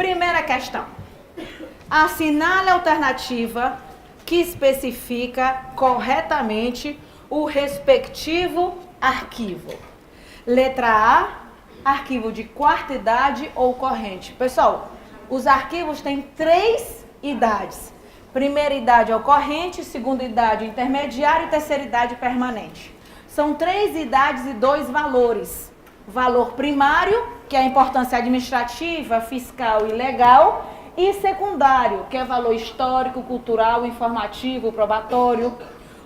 Primeira questão. Assinale a alternativa que especifica corretamente o respectivo arquivo. Letra A, arquivo de quarta idade ou corrente. Pessoal, os arquivos têm 3 idades. Primeira idade é o corrente, segunda idade intermediária e terceira idade permanente. São 3 idades e 2 valores. Valor primário, que é a importância administrativa, fiscal e legal, e secundário, que é valor histórico, cultural, informativo, probatório.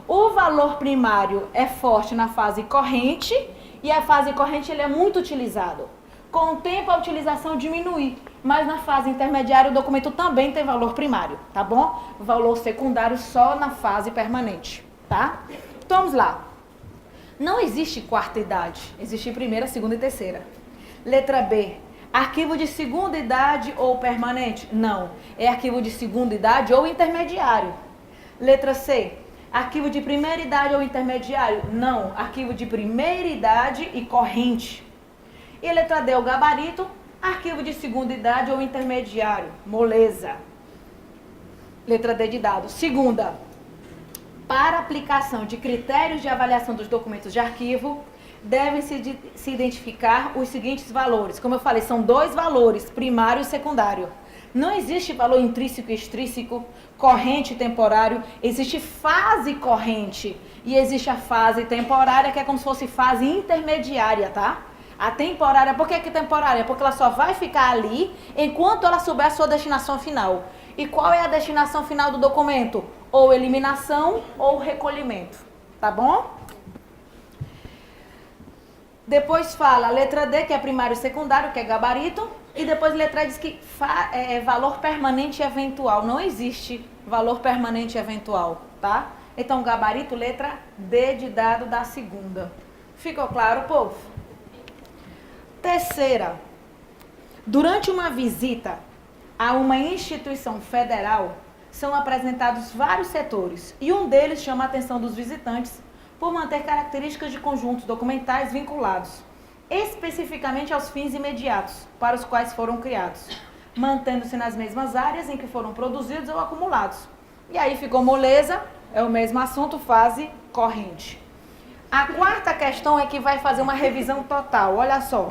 O valor primário é forte na fase corrente e a fase corrente ele é muito utilizado. Com o tempo a utilização diminui, mas na fase intermediária o documento também tem valor primário, tá bom? Valor secundário só na fase permanente, tá? Então vamos lá. Não existe quarta idade, existe primeira, segunda e terceira. Letra B. Arquivo de segunda idade ou permanente? Não. É arquivo de segunda idade ou intermediário. Letra C. Arquivo de primeira idade ou intermediário? Não. Arquivo de primeira idade e corrente. E letra D. O gabarito. Arquivo de segunda idade ou intermediário? Moleza. Letra D de dado. Segunda. Para aplicação de critérios de avaliação dos documentos de arquivo, devem se identificar os seguintes valores. Como eu falei, são 2 valores, primário e secundário. Não existe valor intrínseco e extrínseco, corrente e temporário. Existe fase corrente e existe a fase temporária, que é como se fosse fase intermediária, tá? A temporária, por que é temporária? Porque ela só vai ficar ali enquanto ela souber a sua destinação final. E qual é a destinação final do documento? Ou eliminação ou recolhimento, tá bom? Depois fala a letra D, que é primário e secundário, que é gabarito. E depois a letra E diz que é valor permanente e eventual. Não existe valor permanente e eventual, tá? Então, gabarito, letra D de dado da segunda. Ficou claro, povo? Terceira. Durante uma visita a uma instituição federal, são apresentados vários setores. E um deles chama a atenção dos visitantes por manter características de conjuntos documentais vinculados especificamente aos fins imediatos para os quais foram criados, mantendo-se nas mesmas áreas em que foram produzidos ou acumulados. E aí ficou moleza, é o mesmo assunto, fase corrente. A quarta questão é que vai fazer uma revisão total, olha só.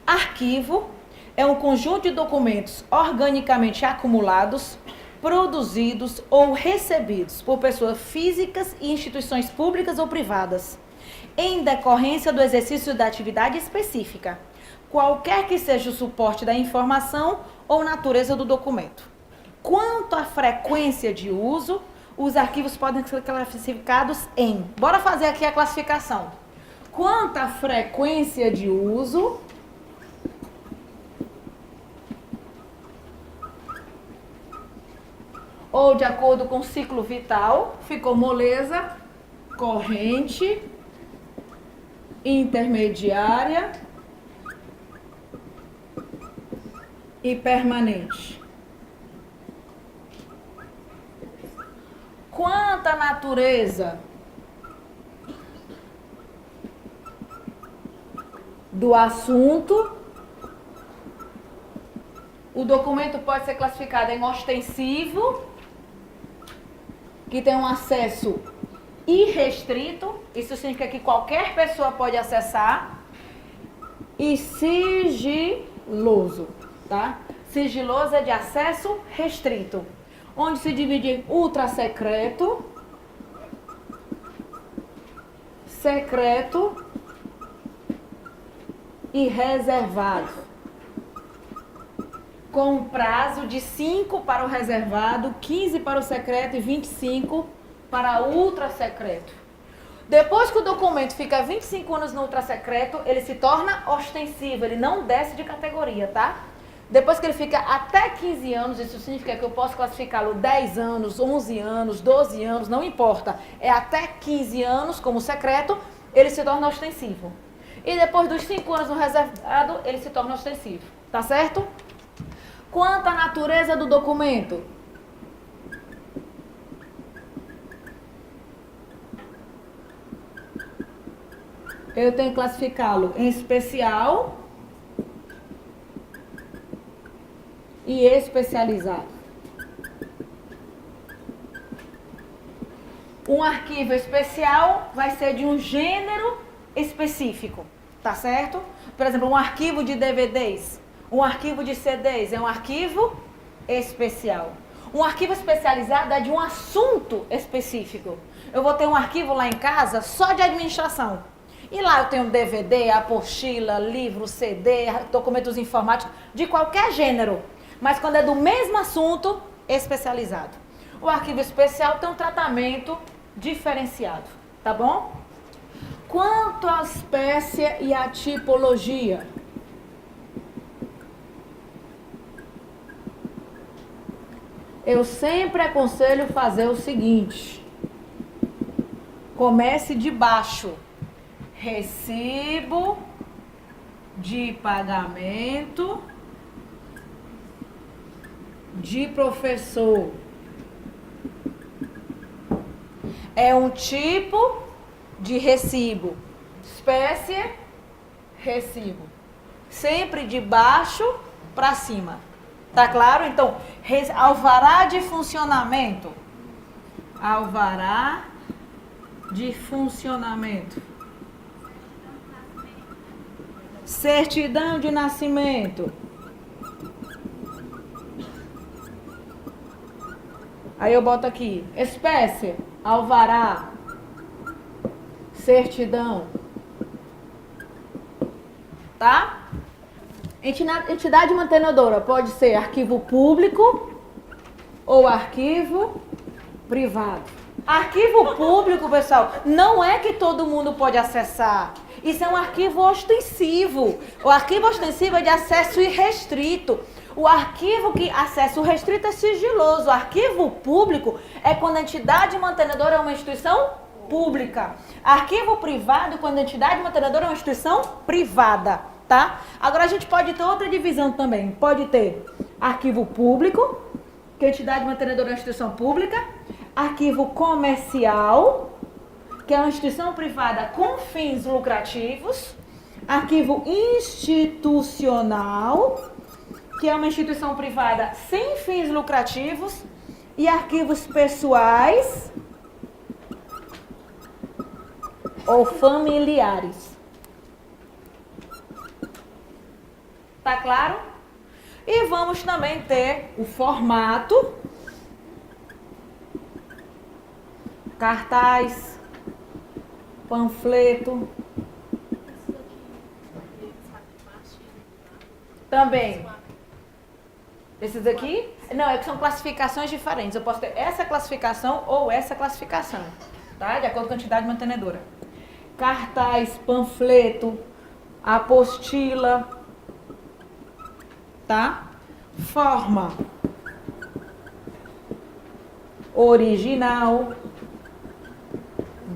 Arquivo é um conjunto de documentos organicamente acumulados, produzidos ou recebidos por pessoas físicas e instituições públicas ou privadas, em decorrência do exercício da atividade específica, qualquer que seja o suporte da informação ou natureza do documento. Quanto à frequência de uso, os arquivos podem ser classificados em... Bora fazer aqui a classificação. Quanto à frequência de uso... ou de acordo com o ciclo vital, ficou moleza, corrente, intermediária e permanente. Quanto à natureza do assunto, o documento pode ser classificado em ostensivo, que tem um acesso irrestrito, isso significa que qualquer pessoa pode acessar, e sigiloso, tá? Sigiloso é de acesso restrito, onde se divide em ultrasecreto, secreto e reservado, com um prazo de 5 para o reservado, 15 para o secreto e 25 para o ultrasecreto. Depois que o documento fica 25 anos no ultrasecreto, ele se torna ostensivo, ele não desce de categoria, tá? Depois que ele fica até 15 anos, isso significa que eu posso classificá-lo 10 anos, 11 anos, 12 anos, não importa. É até 15 anos como secreto, ele se torna ostensivo. E depois dos 5 anos no reservado, ele se torna ostensivo, tá certo? Quanto à natureza do documento, eu tenho que classificá-lo em especial, e especializado. Um arquivo especial vai ser de um gênero específico, tá certo? Por exemplo, um arquivo de DVDs, um arquivo de CDs é um arquivo especial. Um arquivo especializado é de um assunto específico. Eu vou ter um arquivo lá em casa só de administração. E lá eu tenho DVD, apostila, livro, CD, documentos informáticos, de qualquer gênero. Mas quando é do mesmo assunto, especializado. O arquivo especial tem um tratamento diferenciado, tá bom? Quanto à espécie e à tipologia, eu sempre aconselho fazer o seguinte: comece de baixo. Recibo de pagamento de professor. É um tipo de recibo. Espécie, recibo. Sempre de baixo para cima. Tá claro? Então, alvará de funcionamento. Alvará de funcionamento. Certidão de nascimento. Aí eu boto aqui, espécie, alvará, certidão. Tá? Entidade mantenedora pode ser arquivo público ou arquivo privado. Arquivo público, pessoal, não é que todo mundo pode acessar. Isso é um arquivo ostensivo. O arquivo ostensivo é de acesso irrestrito. O arquivo que acesso restrito é sigiloso. O arquivo público é quando a entidade mantenedora é uma instituição pública. Arquivo privado quando a entidade mantenedora é uma instituição privada, tá? Agora a gente pode ter outra divisão também. Pode ter arquivo público, que a entidade mantenedora é uma instituição pública. Arquivo comercial, que é uma instituição privada com fins lucrativos. Arquivo institucional, que é uma instituição privada sem fins lucrativos. E arquivos pessoais ou familiares. Tá claro? E vamos também ter o formato, cartaz, panfleto. Também. Esses aqui? Não, é que são classificações diferentes. Eu posso ter essa classificação ou essa classificação, tá? De acordo com a entidade mantenedora. Cartaz, panfleto, apostila, tá? Forma. Original.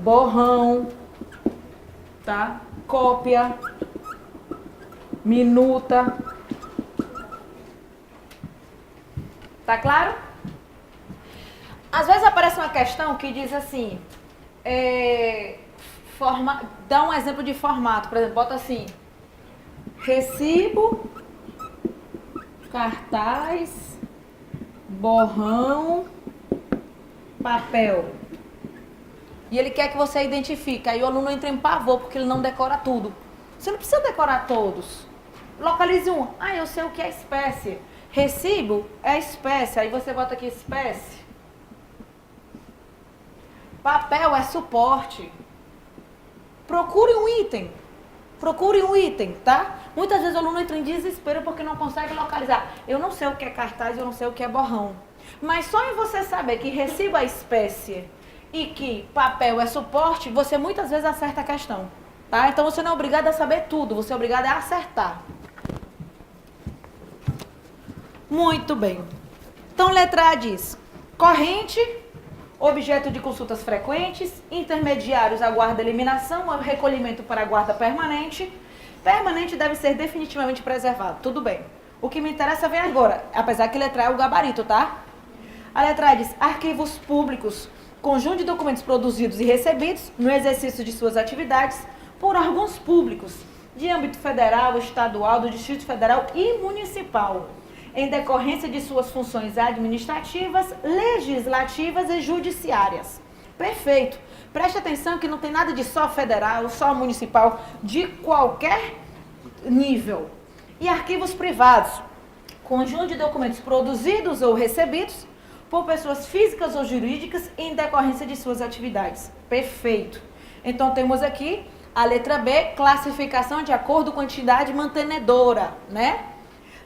Borrão, tá? Cópia, minuta. Tá claro? Às vezes aparece uma questão que diz assim, dá um exemplo de formato, por exemplo, bota assim, recibo, cartaz, borrão, papel. E ele quer que você identifique. Aí o aluno entra em pavor porque ele não decora tudo. Você não precisa decorar todos. Localize um. Ah, eu sei o que é espécie. Recibo é espécie. Aí você bota aqui espécie. Papel é suporte. Procure um item. Procure um item, tá? Muitas vezes o aluno entra em desespero porque não consegue localizar. Eu não sei o que é cartaz, eu não sei o que é borrão. Mas só em você saber que recibo é espécie e que papel é suporte, você muitas vezes acerta a questão, tá? Então você não é obrigado a saber tudo, você é obrigado a acertar. Muito bem. Então, letra A diz, corrente, objeto de consultas frequentes, intermediários, aguarda eliminação, recolhimento para a guarda permanente. Permanente deve ser definitivamente preservado, tudo bem. O que me interessa vem agora, apesar que letra A é o gabarito, tá? A letra A diz, arquivos públicos, conjunto de documentos produzidos e recebidos no exercício de suas atividades por órgãos públicos de âmbito federal, estadual, do Distrito Federal e municipal. em decorrência de suas funções administrativas, legislativas e judiciárias. Perfeito. Preste atenção que não tem nada de só federal, só municipal, de qualquer nível. E arquivos privados, conjunto de documentos produzidos ou recebidos por pessoas físicas ou jurídicas em decorrência de suas atividades. Perfeito. Então temos aqui a letra B, classificação de acordo com a entidade mantenedora, né?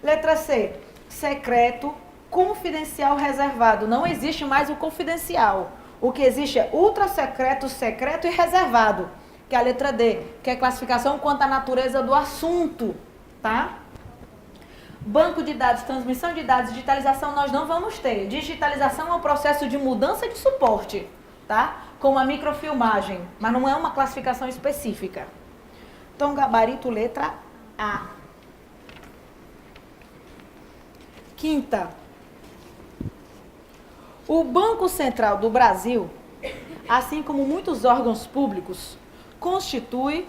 Letra C, secreto, confidencial, reservado. Não existe mais o confidencial. O que existe é ultra secreto, secreto e reservado, que é a letra D, que é classificação quanto à natureza do assunto, tá? Banco de dados, transmissão de dados, digitalização nós não vamos ter. Digitalização é um processo de mudança de suporte, tá? Como a microfilmagem, mas não é uma classificação específica. Então, gabarito letra A. Quinta. O Banco Central do Brasil, assim como muitos órgãos públicos, constitui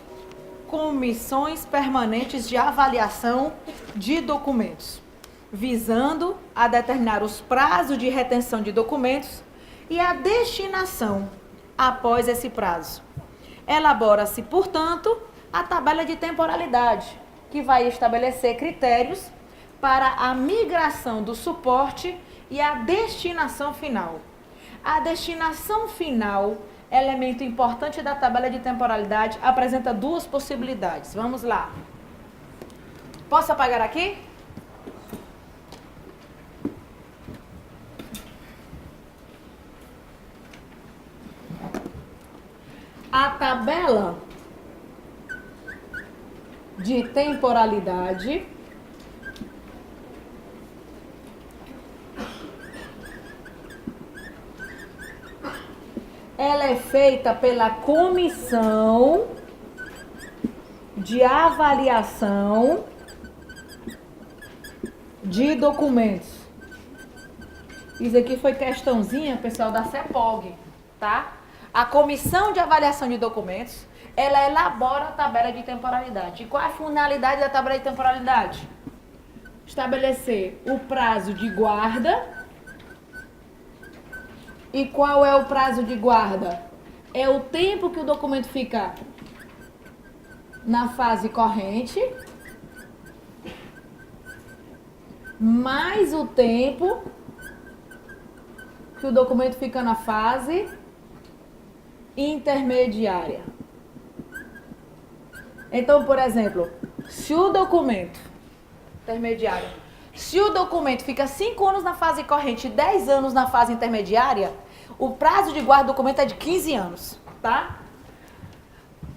comissões permanentes de avaliação de documentos, visando a determinar os prazos de retenção de documentos e a destinação após esse prazo. Elabora-se, portanto, a tabela de temporalidade, que vai estabelecer critérios para a migração do suporte e a destinação final. A destinação final, elemento importante da tabela de temporalidade, apresenta duas possibilidades. Vamos lá. Posso apagar aqui? A tabela de temporalidade ela é feita pela comissão de avaliação de documentos. Isso aqui foi questãozinha, pessoal, da CEPOG, tá? A comissão de avaliação de documentos, ela elabora a tabela de temporalidade. E qual é a finalidade da tabela de temporalidade? Estabelecer o prazo de guarda. E qual é o prazo de guarda? É o tempo que o documento fica na fase corrente, mais o tempo que o documento fica na fase intermediária. Então, por exemplo, se o documento intermediário, se o documento fica 5 anos na fase corrente e 10 anos na fase intermediária, o prazo de guarda do documento é de 15 anos, tá?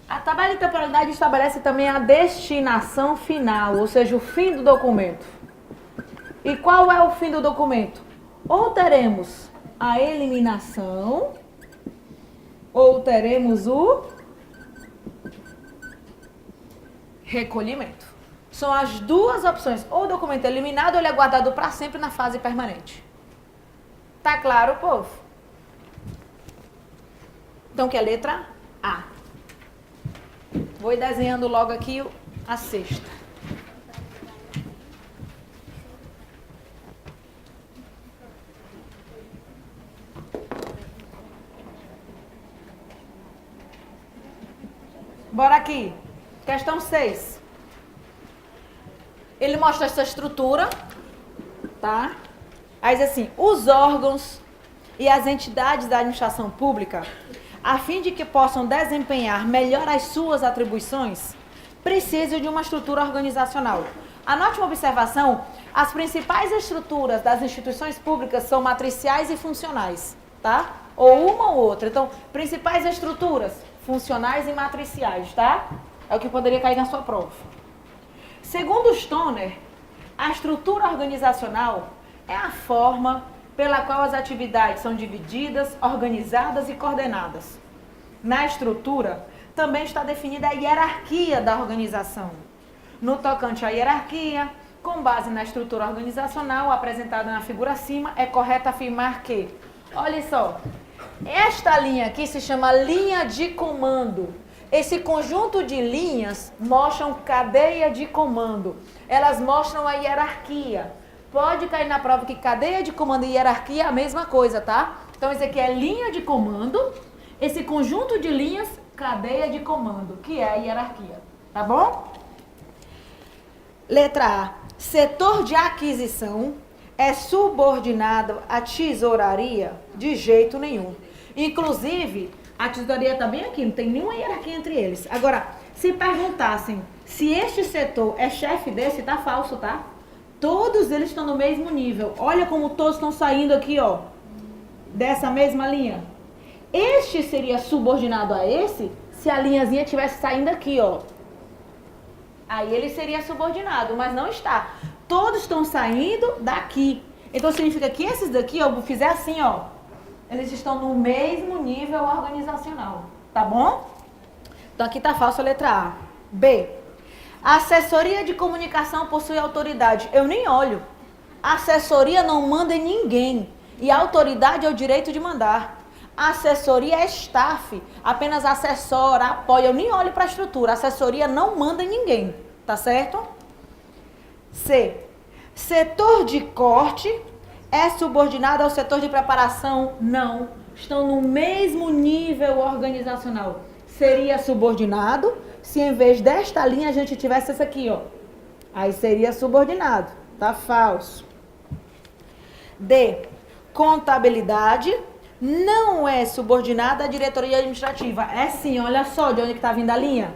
A tabela de temporalidade estabelece também a destinação final, ou seja, o fim do documento. E qual é o fim do documento? Ou teremos a eliminação, ou teremos o recolhimento. São as duas opções. Ou o documento é eliminado ou ele é guardado para sempre na fase permanente. Tá claro, povo? Então, que é a letra A. Vou ir desenhando logo aqui a sexta. Bora aqui. Questão 6. Ele mostra essa estrutura, tá? Aí diz assim, os órgãos e as entidades da administração pública, a fim de que possam desempenhar melhor as suas atribuições, precisam de uma estrutura organizacional. Anote uma observação, as principais estruturas das instituições públicas são matriciais e funcionais, tá? Ou uma ou outra. Então, principais estruturas, funcionais e matriciais, tá? É o que poderia cair na sua prova. Segundo Stoner, a estrutura organizacional é a forma pela qual as atividades são divididas, organizadas e coordenadas. Na estrutura, também está definida a hierarquia da organização. No tocante à hierarquia, com base na estrutura organizacional apresentada na figura acima, é correto afirmar que, olha só, esta linha aqui se chama linha de comando. Esse conjunto de linhas mostram cadeia de comando. Elas mostram a hierarquia. Pode cair na prova que cadeia de comando e hierarquia é a mesma coisa, tá? Então, esse aqui é linha de comando. Esse conjunto de linhas, cadeia de comando, que é a hierarquia. Tá bom? Letra A. Setor de aquisição é subordinado à tesouraria? De jeito nenhum. Inclusive, a tesouraria está bem aqui, não tem nenhuma hierarquia entre eles. Agora, se perguntassem se este setor é chefe desse, tá falso, tá? Todos eles estão no mesmo nível. Olha como todos estão saindo aqui, ó. Dessa mesma linha. Este seria subordinado a esse se a linhazinha estivesse saindo aqui, ó. Aí ele seria subordinado, mas não está. Todos estão saindo daqui. Então significa que esses daqui, ó, eu fizer assim, ó. Eles estão no mesmo nível organizacional. Tá bom? Então aqui tá falso a letra A. B. A assessoria de comunicação possui autoridade. Eu nem olho. A assessoria não manda em ninguém. E a autoridade é o direito de mandar. A assessoria é staff, apenas assessora, apoia. Eu nem olho para a estrutura. A assessoria não manda em ninguém. Tá certo? C. Setor de corte é subordinado ao setor de preparação? Não. Estão no mesmo nível organizacional. Seria subordinado se em vez desta linha a gente tivesse essa aqui, ó. Aí seria subordinado. Tá falso. D. Contabilidade não é subordinada à diretoria administrativa. É sim, olha só de onde que está vindo a linha.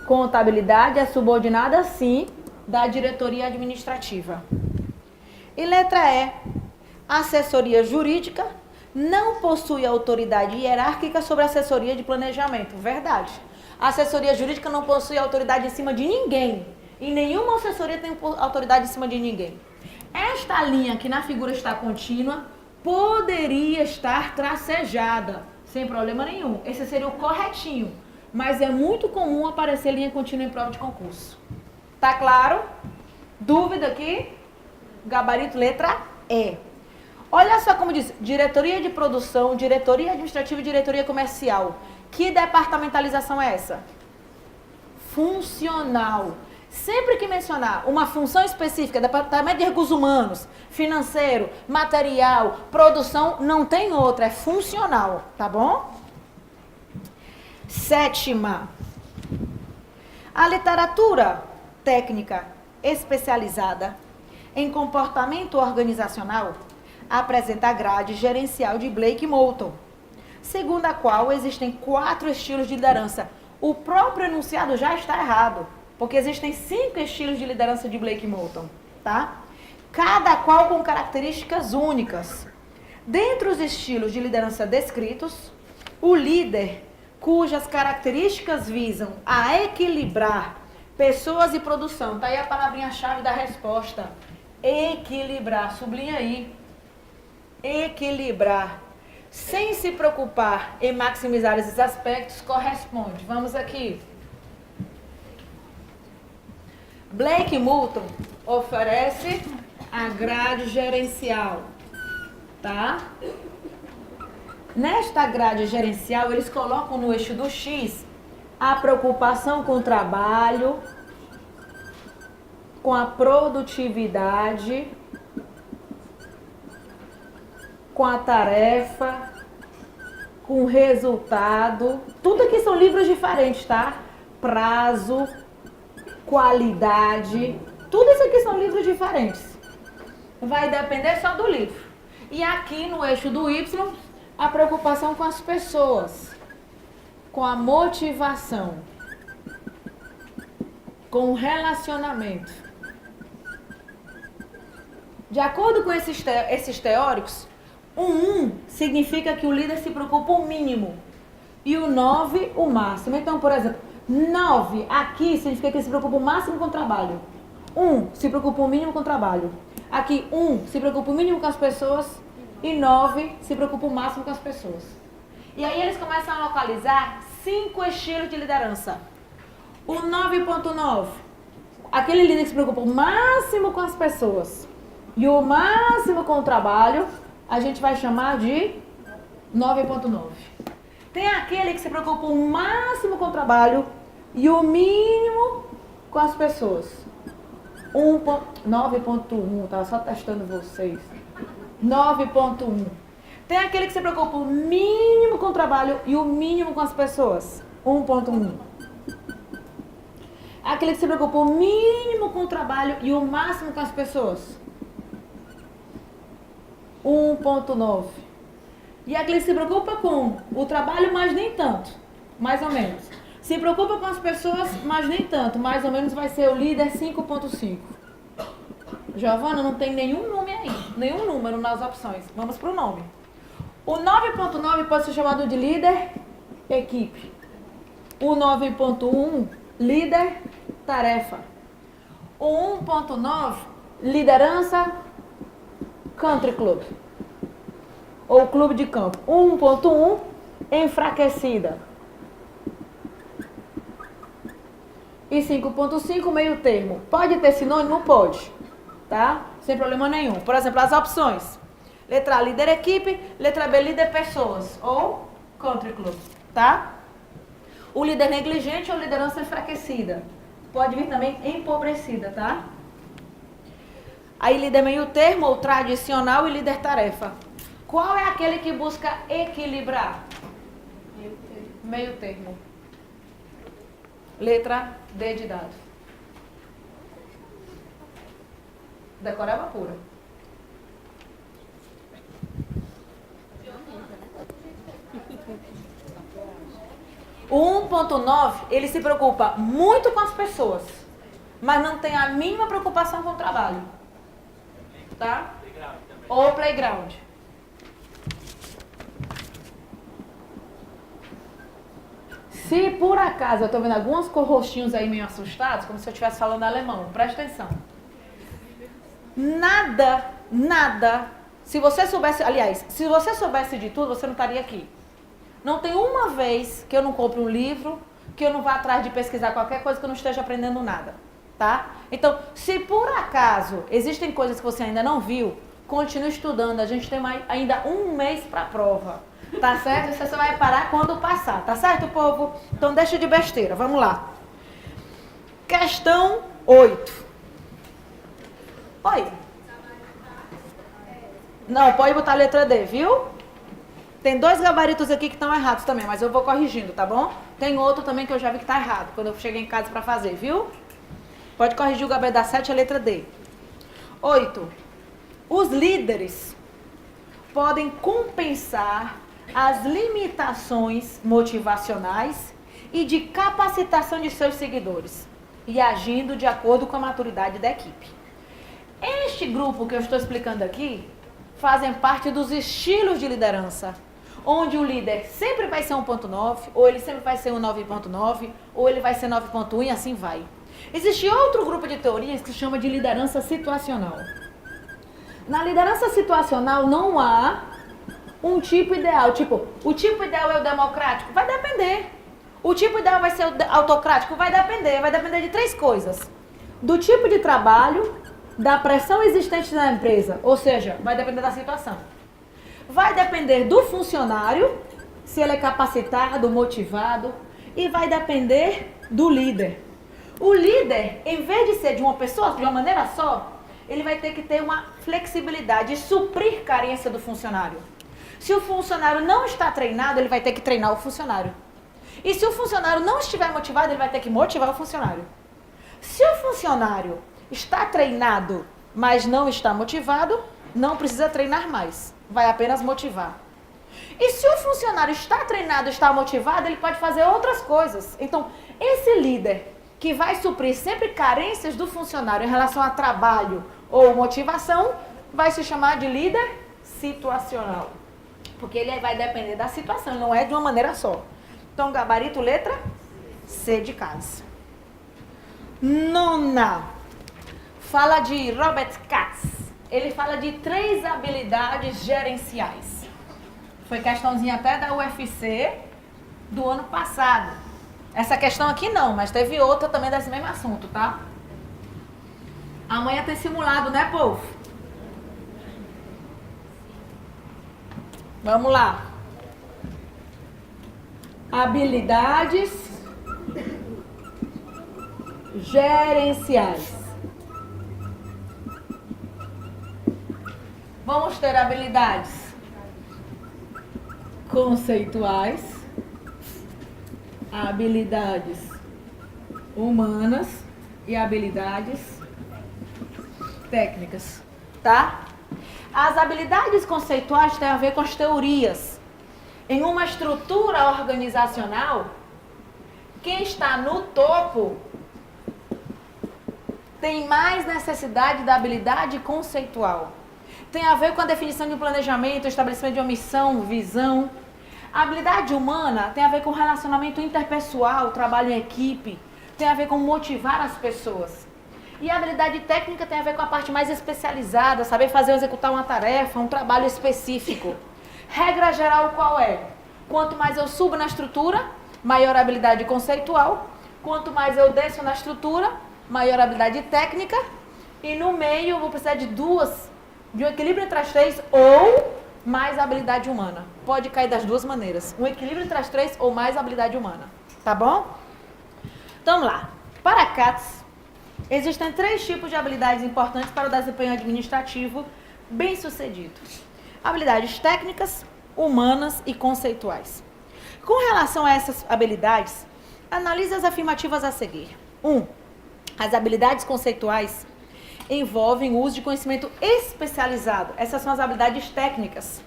Contabilidade é subordinada sim da diretoria administrativa. E letra E. Assessoria jurídica não possui autoridade hierárquica sobre a assessoria de planejamento. Verdade. A assessoria jurídica não possui autoridade em cima de ninguém. E nenhuma assessoria tem autoridade em cima de ninguém. Esta linha que na figura está contínua poderia estar tracejada, sem problema nenhum. Esse seria o corretinho, mas é muito comum aparecer linha contínua em prova de concurso. Tá claro? Dúvida aqui? Gabarito letra E. Olha só como diz, diretoria de produção, diretoria administrativa e diretoria comercial. Que departamentalização é essa? Funcional. Sempre que mencionar uma função específica, departamento de recursos humanos, financeiro, material, produção, não tem outra, é funcional, tá bom? Sétima. A literatura técnica especializada em comportamento organizacional apresenta a grade gerencial de Blake Moulton, segundo a qual existem 4 estilos de liderança. O próprio enunciado já está errado. Porque existem 5 estilos de liderança de Blake Moulton, tá? Cada qual com características únicas. Dentre os estilos de liderança descritos, o líder, cujas características visam a equilibrar pessoas e produção. Tá aí a palavrinha-chave da resposta. Equilibrar, sublinha aí. Equilibrar. Sem se preocupar em maximizar esses aspectos, corresponde. Vamos aqui. Blake Moulton oferece a grade gerencial, tá? Nesta grade gerencial, eles colocam no eixo do X a preocupação com o trabalho, com a produtividade, com a tarefa, com o resultado. Tudo aqui são livros diferentes, tá? Prazo, qualidade, tudo isso aqui são livros diferentes. Vai depender só do livro. E aqui no eixo do Y, a preocupação com as pessoas, com a motivação, com o relacionamento. De acordo com esses teóricos, o 1 significa que o líder se preocupa o mínimo e o 9 o máximo. Então, por exemplo, 9 aqui significa que ele se preocupa o máximo com o trabalho. 1 se preocupa o mínimo com o trabalho. Aqui 1 se preocupa o mínimo com as pessoas e 9 se preocupa o máximo com as pessoas. E aí eles começam a localizar 5 estilos de liderança. O 9.9, aquele líder que se preocupa o máximo com as pessoas e o máximo com o trabalho, a gente vai chamar de 9.9. Tem aquele que se preocupa o máximo com o trabalho e o mínimo com as pessoas. 9.1, estava só testando vocês. 9.1. Tem aquele que se preocupa o mínimo com o trabalho e o mínimo com as pessoas. 1.1. Aquele que se preocupa o mínimo com o trabalho e o máximo com as pessoas. 1.9. E aquele que se preocupa com o trabalho, mas nem tanto. Mais ou menos. Se preocupa com as pessoas, mas nem tanto. Mais ou menos vai ser o líder 5.5. Giovana, não tem nenhum nome aí. Nenhum número nas opções. Vamos para o nome. O 9.9 pode ser chamado de líder equipe. O 9.1, líder tarefa. O 1.9, liderança country club. Ou clube de campo. 1.1, enfraquecida. E 5.5, meio termo. Pode ter sinônimo? Pode. Tá? Sem problema nenhum. Por exemplo, as opções. Letra A, líder equipe. Letra B, líder pessoas. Ou country club. Tá? O líder negligente ou liderança enfraquecida. Pode vir também empobrecida, tá? Aí líder meio termo ou tradicional e líder tarefa. Qual é aquele que busca equilibrar? Meio termo. Letra D de dado. Decorava pura. O 1.9, ele se preocupa muito com as pessoas, mas não tem a mínima preocupação com o trabalho. Tá? Ou playground. Se por acaso eu tô vendo alguns rostinhos aí meio assustados, como se eu estivesse falando alemão, presta atenção. Nada, se você soubesse, aliás, se você soubesse de tudo, você não estaria aqui. Não tem uma vez que eu não compre um livro, que eu não vá atrás de pesquisar qualquer coisa que eu não esteja aprendendo nada, tá? Então, se por acaso existem coisas que você ainda não viu, continue estudando, a gente tem ainda um mês para a prova, tá certo? Você só vai parar quando passar, tá certo, povo? Então, deixa de besteira, vamos lá. Questão 8. Oi. Não, pode botar a letra D, viu? Tem 2 gabaritos aqui que estão errados também, mas eu vou corrigindo, tá bom? Tem outro também que eu já vi que está errado, quando eu cheguei em casa para fazer, viu? Pode corrigir o gabarito da 7, a letra D. 8. Os líderes podem compensar as limitações motivacionais e de capacitação de seus seguidores e agindo de acordo com a maturidade da equipe. Este grupo que eu estou explicando aqui fazem parte dos estilos de liderança, onde o líder sempre vai ser 1.9, ou ele sempre vai ser um 9.9, ou ele vai ser 9.1 e assim vai. Existe outro grupo de teorias que se chama de liderança situacional. Na liderança situacional não há um tipo ideal. Tipo, o tipo ideal é o democrático? Vai depender. O tipo ideal vai ser o autocrático? Vai depender de 3 coisas. Do tipo de trabalho, da pressão existente na empresa, ou seja, vai depender da situação. Vai depender do funcionário, se ele é capacitado, motivado, e vai depender do líder. O líder, em vez de ser de uma pessoa, de uma maneira só, ele vai ter que ter uma flexibilidade e suprir carência do funcionário. Se o funcionário não está treinado, ele vai ter que treinar o funcionário. E se o funcionário não estiver motivado, ele vai ter que motivar o funcionário. Se o funcionário está treinado, mas não está motivado, não precisa treinar mais, vai apenas motivar. E se o funcionário está treinado, está motivado, ele pode fazer outras coisas. Então, esse líder que vai suprir sempre carências do funcionário em relação a trabalho ou motivação, vai se chamar de líder situacional. Porque ele vai depender da situação, não é de uma maneira só. Então, gabarito, letra C de casa. 9. Fala de Robert Katz. Ele fala de 3 habilidades gerenciais. Foi questãozinha até da UFC do ano passado. Essa questão aqui não, mas teve outra também desse mesmo assunto, tá? Amanhã tem simulado, né, povo? Vamos lá. Habilidades gerenciais. Vamos ter habilidades conceituais, habilidades humanas e habilidades técnicas, tá? As habilidades conceituais têm a ver com as teorias. Em uma estrutura organizacional, quem está no topo tem mais necessidade da habilidade conceitual. Tem a ver com a definição de um planejamento, estabelecimento de uma missão, visão. A habilidade humana tem a ver com relacionamento interpessoal, trabalho em equipe, tem a ver com motivar as pessoas. E a habilidade técnica tem a ver com a parte mais especializada, saber fazer ou executar uma tarefa, um trabalho específico. Regra geral qual é? Quanto mais eu subo na estrutura, maior habilidade conceitual. Quanto mais eu desço na estrutura, maior habilidade técnica. E no meio eu vou precisar de um equilíbrio entre as três ou mais habilidade humana. Pode cair das duas maneiras. Um equilíbrio entre as três ou mais habilidade humana. Tá bom? Então vamos lá. Para CATS, existem 3 tipos de habilidades importantes para o desempenho administrativo bem sucedido. Habilidades técnicas, humanas e conceituais. Com relação a essas habilidades, analise as afirmativas a seguir. 1. As habilidades conceituais envolvem o uso de conhecimento especializado. Essas são as habilidades técnicas.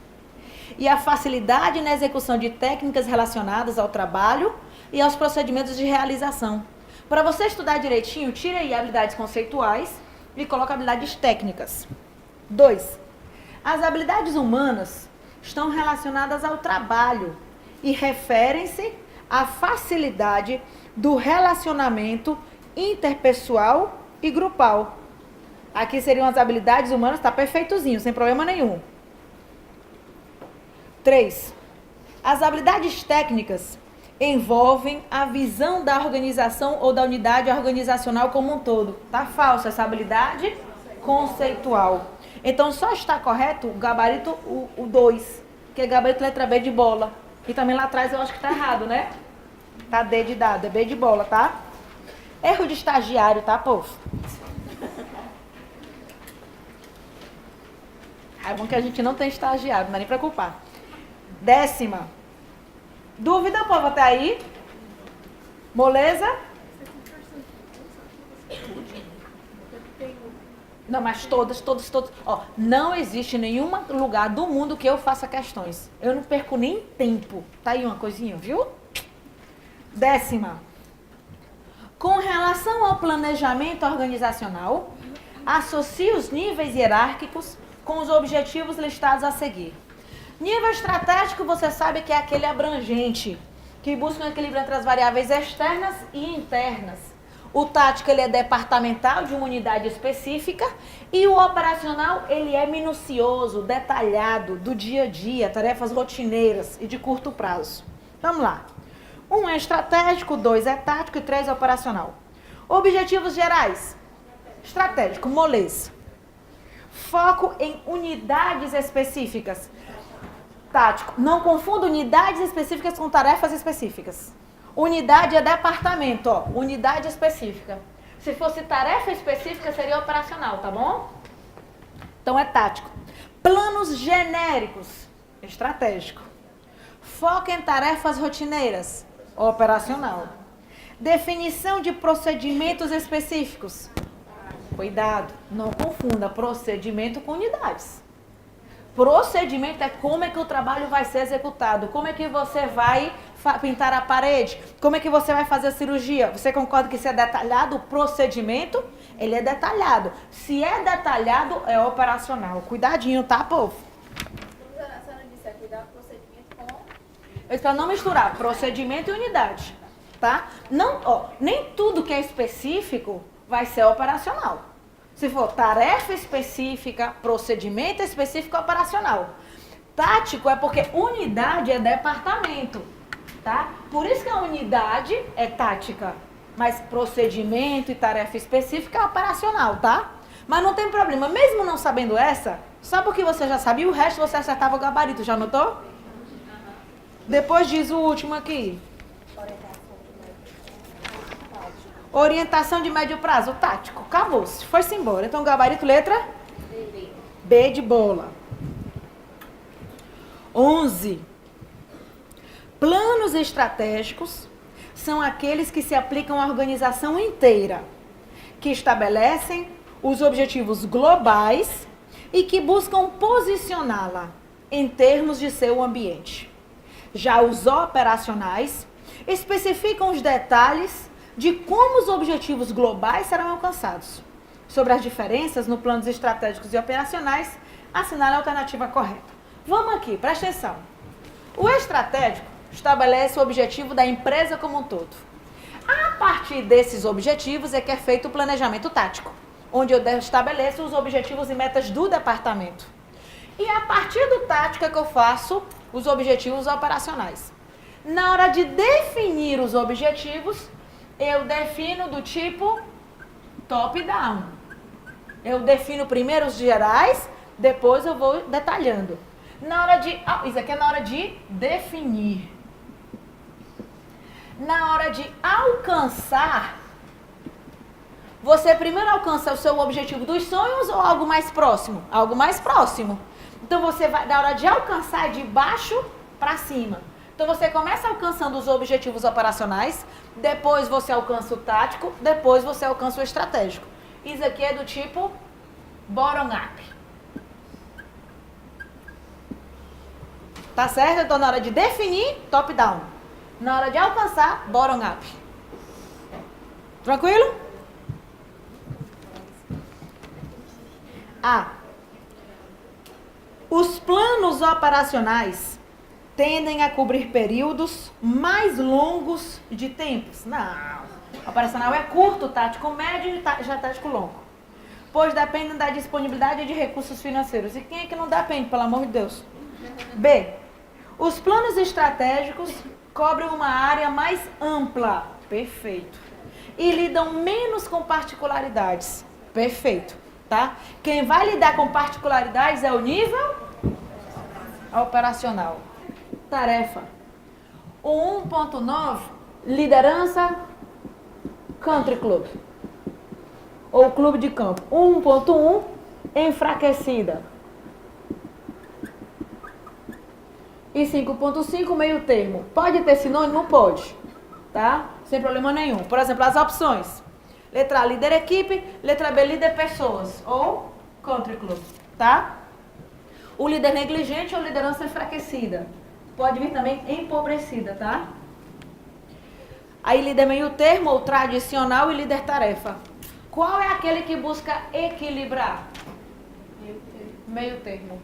E a facilidade na execução de técnicas relacionadas ao trabalho e aos procedimentos de realização. Para você estudar direitinho, tire aí habilidades conceituais e coloque habilidades técnicas. 2. As habilidades humanas estão relacionadas ao trabalho e referem-se à facilidade do relacionamento interpessoal e grupal. Aqui seriam as habilidades humanas, tá perfeitozinho, sem problema nenhum. 3. As habilidades técnicas envolvem a visão da organização ou da unidade organizacional como um todo. Tá falsa essa habilidade conceitual. Então, só está correto o gabarito o 2, que é gabarito letra B de bola. E também lá atrás eu acho que tá errado, né? Tá D de dado, é B de bola, tá? Erro de estagiário, tá, povo? É bom que a gente não tem estagiário, não dá nem pra culpar. 10ª. Dúvida, povo, até aí? Moleza? Não, mas todas. Ó, não existe nenhum lugar do mundo que eu faça questões. Eu não perco nem tempo. Tá aí uma coisinha, viu? 10ª. Com relação ao planejamento organizacional, associe os níveis hierárquicos com os objetivos listados a seguir. Nível estratégico, você sabe que é aquele abrangente, que busca um equilíbrio entre as variáveis externas e internas. O tático, ele é departamental, de uma unidade específica, e o operacional, ele é minucioso, detalhado, do dia a dia, tarefas rotineiras e de curto prazo. Vamos lá. 1 é estratégico, 2 é tático e 3 é operacional. Objetivos gerais. Estratégico, moleza. Foco em unidades específicas. Tático, não confunda unidades específicas com tarefas específicas. Unidade é departamento, ó, unidade específica. Se fosse tarefa específica, seria operacional, tá bom? Então é tático. Planos genéricos, estratégico. Foco em tarefas rotineiras, operacional. Definição de procedimentos específicos. Cuidado, não confunda procedimento com unidades. Procedimento é como é que o trabalho vai ser executado, como é que você vai pintar a parede, como é que você vai fazer a cirurgia. Você concorda que se é detalhado o procedimento? Ele é detalhado. Se é detalhado, é operacional. Cuidadinho, tá, povo? A senhora disse, cuidar do procedimento com... Eu espero não misturar procedimento e unidade, tá? Não, ó, nem tudo que é específico vai ser operacional. Se for tarefa específica, procedimento específico, operacional. Tático é porque unidade é departamento, tá? Por isso que a unidade é tática, mas procedimento e tarefa específica é operacional, tá? Mas não tem problema, mesmo não sabendo essa, só porque você já sabia, o resto você acertava o gabarito, já anotou? Depois diz o último aqui. Orientação de médio prazo, tático. Acabou-se, foi-se embora. Então, gabarito, letra? B de bola. 11. Planos estratégicos são aqueles que se aplicam à organização inteira, que estabelecem os objetivos globais e que buscam posicioná-la em termos de seu ambiente. Já os operacionais especificam os detalhes de como os objetivos globais serão alcançados. Sobre as diferenças no planos estratégicos e operacionais, assinale a alternativa correta. Vamos aqui, presta atenção. O estratégico estabelece o objetivo da empresa como um todo. A partir desses objetivos é que é feito o planejamento tático, onde eu estabeleço os objetivos e metas do departamento. E a partir do tático é que eu faço os objetivos operacionais. Na hora de definir os objetivos, eu defino do tipo top-down. Eu defino primeiro os gerais, depois eu vou detalhando. Na hora de, isso aqui é na hora de definir. Na hora de alcançar, você primeiro alcança o seu objetivo dos sonhos ou algo mais próximo? Algo mais próximo. Então você vai, na hora de alcançar, de baixo para cima. Então você começa alcançando os objetivos operacionais, depois você alcança o tático, depois você alcança o estratégico. Isso aqui é do tipo bottom-up. Tá certo? Então na hora de definir, top-down. Na hora de alcançar, bottom-up. Tranquilo? Os planos operacionais tendem a cobrir períodos mais longos de tempos. Não. Operacional é curto, tático médio e tático longo. Pois dependem da disponibilidade de recursos financeiros. E quem é que não depende, pelo amor de Deus? B. Os planos estratégicos cobrem uma área mais ampla. Perfeito. E lidam menos com particularidades. Perfeito. Tá? Quem vai lidar com particularidades é o nível operacional. Tarefa. O 1.9, liderança country club. Ou clube de campo. 1.1, enfraquecida. E 5.5, meio termo. Pode ter sinônimo? Pode. Tá? Sem problema nenhum. Por exemplo, as opções. Letra A, líder equipe. Letra B, líder pessoas. Ou country club. Tá? O líder negligente ou liderança enfraquecida. Pode vir também empobrecida, tá? Aí líder meio termo ou tradicional e líder tarefa. Qual é aquele que busca equilibrar? Meio termo.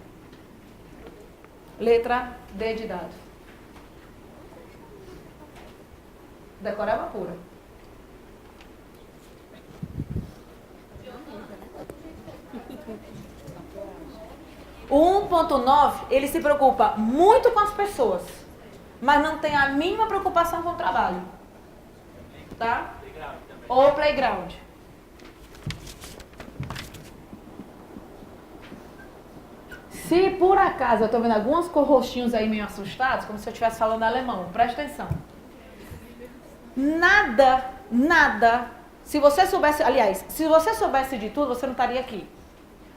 Letra D de dado. Decoreba pura. O 1.9, ele se preocupa muito com as pessoas, mas não tem a mínima preocupação com o trabalho. Tá? Ou playground. Se por acaso eu estou vendo alguns rostinhos aí meio assustados, como se eu estivesse falando alemão, presta atenção. Nada, se você soubesse, aliás, se você soubesse de tudo, você não estaria aqui.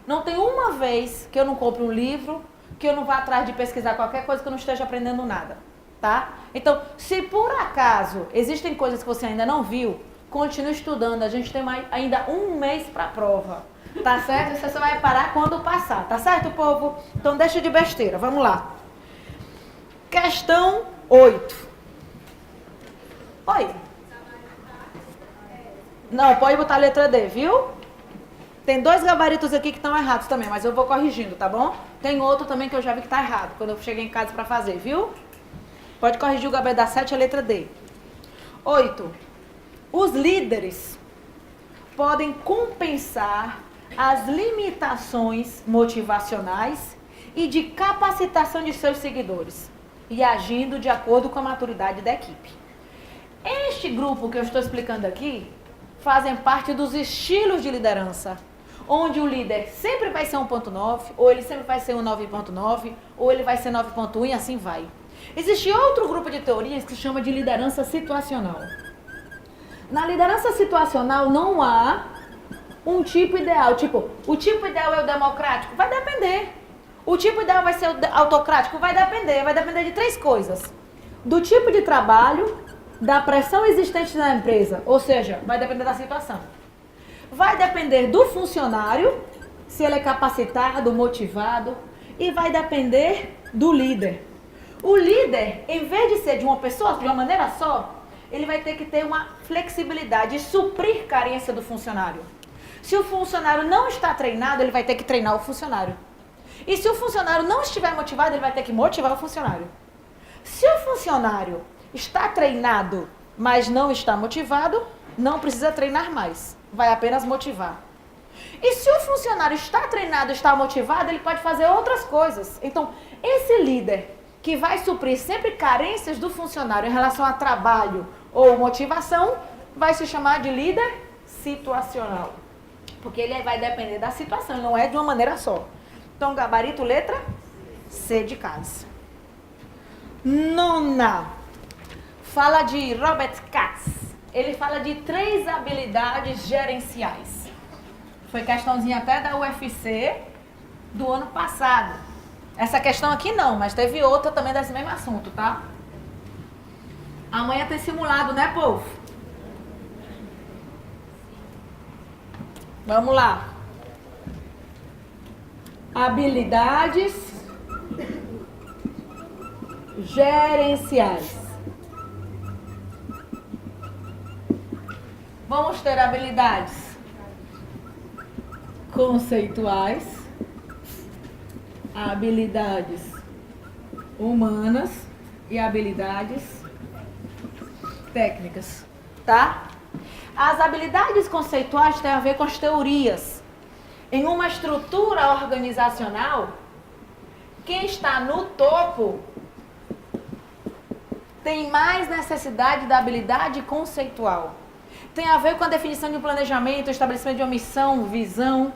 Não tem uma vez que eu não compre um livro, que eu não vá atrás de pesquisar qualquer coisa que eu não esteja aprendendo nada, tá? Então, se por acaso existem coisas que você ainda não viu, continue estudando. A gente tem ainda um mês para a prova, tá certo? Você só vai parar quando passar, tá certo, povo? Então, deixa de besteira, vamos lá. Questão 8. Oi. Não, pode botar a letra D, viu? Tem 2 gabaritos aqui que estão errados também, mas eu vou corrigindo, tá bom? Tem outro também que eu já vi que está errado, quando eu cheguei em casa para fazer, viu? Pode corrigir o gabarito da 7, a letra D. 8. Os líderes podem compensar as limitações motivacionais e de capacitação de seus seguidores e agindo de acordo com a maturidade da equipe. Este grupo que eu estou explicando aqui fazem parte dos estilos de liderança, onde o líder sempre vai ser 1.9, ou ele sempre vai ser um 9.9, ou ele vai ser 9.1 e assim vai. Existe outro grupo de teorias que se chama de liderança situacional. Na liderança situacional não há um tipo ideal. Tipo, o tipo ideal é o democrático? Vai depender. O tipo ideal vai ser autocrático? Vai depender de 3 coisas. Do tipo de trabalho, da pressão existente na empresa, ou seja, vai depender da situação. Vai depender do funcionário, se ele é capacitado, motivado, e vai depender do líder. O líder, em vez de ser de uma pessoa, de uma maneira só, ele vai ter que ter uma flexibilidade e suprir carência do funcionário. Se o funcionário não está treinado, ele vai ter que treinar o funcionário. E se o funcionário não estiver motivado, ele vai ter que motivar o funcionário. Se o funcionário está treinado, mas não está motivado, não precisa treinar mais, vai apenas motivar. E se o funcionário está treinado, está motivado, ele pode fazer outras coisas. Então, esse líder que vai suprir sempre carências do funcionário em relação a trabalho ou motivação, vai se chamar de líder situacional. Porque ele vai depender da situação, não é de uma maneira só. Então, gabarito, letra C de casa. Nona. Fala de Robert Katz. Ele fala de 3 habilidades gerenciais. Foi questãozinha até da UFC do ano passado. Essa questão aqui não, mas teve outra também desse mesmo assunto, tá? Amanhã tem simulado, né, povo? Vamos lá. Habilidades gerenciais. Vamos ter habilidades conceituais, habilidades humanas e habilidades técnicas, tá? As habilidades conceituais têm a ver com as teorias. Em uma estrutura organizacional, quem está no topo tem mais necessidade da habilidade conceitual. Tem a ver com a definição de um planejamento, estabelecimento de uma missão, visão.